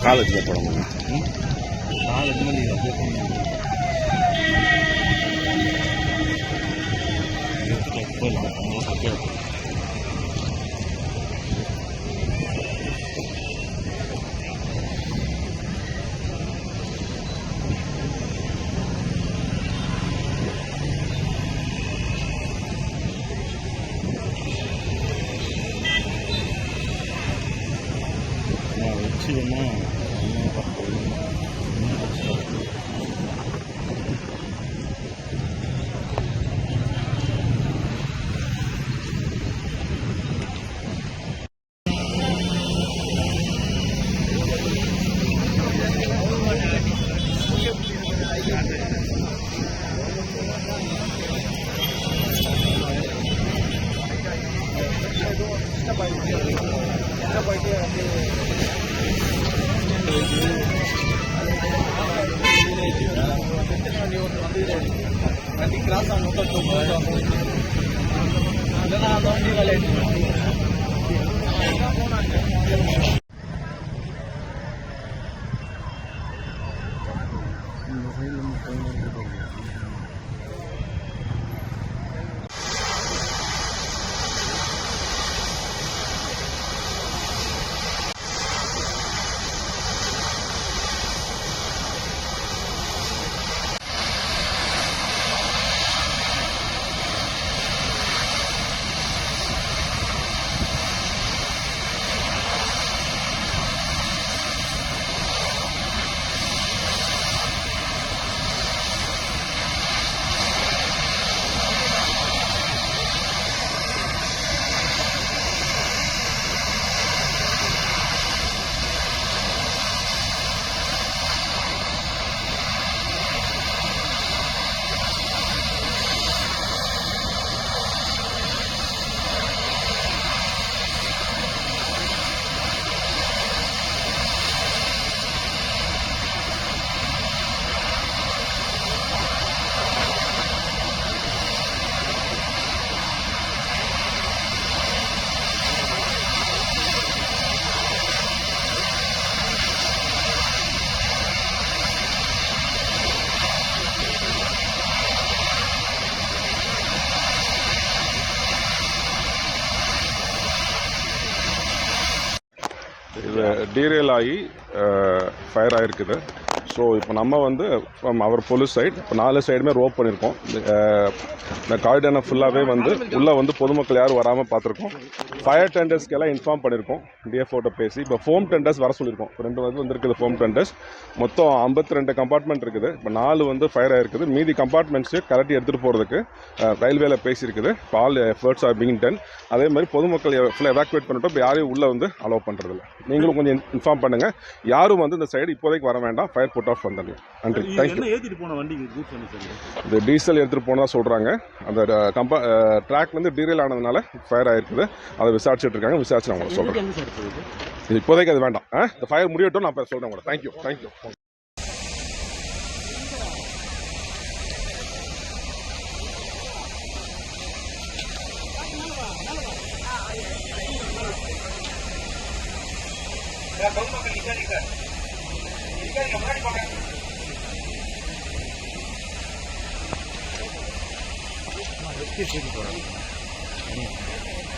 காலேஜில் போடணும். காலேஜ் வச்சுன்னா கிராஸ் இது டீரெயில் ஆகி ஃபயர் ஆகிருக்குது. ஸோ இப்போ நம்ம வந்து ஃப்ரம் அவர் போலீஸ் சைட் இப்போ 4 சைடுமே ரோப் பண்ணியிருக்கோம். இந்த காரிடானை ஃபுல்லாகவே வந்து உள்ளே வந்து பொதுமக்கள் யாரும் வராமல் பார்த்துருக்கோம். ஃபயர் டெண்டர்ஸ்க்கெல்லாம் இன்ஃபார்ம் பண்ணியிருக்கோம் டிஎஃப்ஓட்ட பேசி. இப்போ ஃபோம் டெண்டர்ஸ் வர சொல்லியிருக்கோம். 2 வந்துருக்குது ஃபோம் டெண்டர்ஸ். மொத்தம் 52 கம்பார்ட்மெண்ட் இருக்குது. இப்போ 4 வந்து ஃபயர் ஆகிருக்குது. மீதி கம்பார்ட்மெண்ட்ஸு கரெக்டாக எடுத்துகிட்டு போகிறதுக்கு ரயில்வேல பேசியிருக்குது. இப்போ all efforts are being ton. அதே மாதிரி பொதுமக்கள் ஃபுல்லாக எவாக்குவேட் பண்ணிட்டோம். இப்போ யாரையும் உள்ளே வந்து அலோவ் பண்ணுறதில்ல. நீங்களும் கொஞ்சம் இன்ஃபார்ம் பண்ணுங்கள். யாரும் வந்து இந்த சைடு இப்போதைக்கு வர வேண்டாம். ஃபயர் புட் ஆஃப் பண்ணிடலாம். நன்றி. தேங்க்யூ. இந்த டீசல் எடுத்துகிட்டு போனதாக சொல்கிறாங்க. அந்த ட்ராக் வந்து டீரெயில் ஆனதுனால ஃபயர் ஆகிருக்குது. அதை விசாரிச்சுட்டு இருக்காங்க. விசாரிச்சு நான் உங்களுக்கு சொல்கிறேன். இது இப்போதைக்கு அது வேண்டாம். இந்த ஃபயர் முடியட்டும், நான் இப்போ சொல்கிறேன் உங்களை. தேங்க்யூ. தேங்க்யூ. முன்னாடி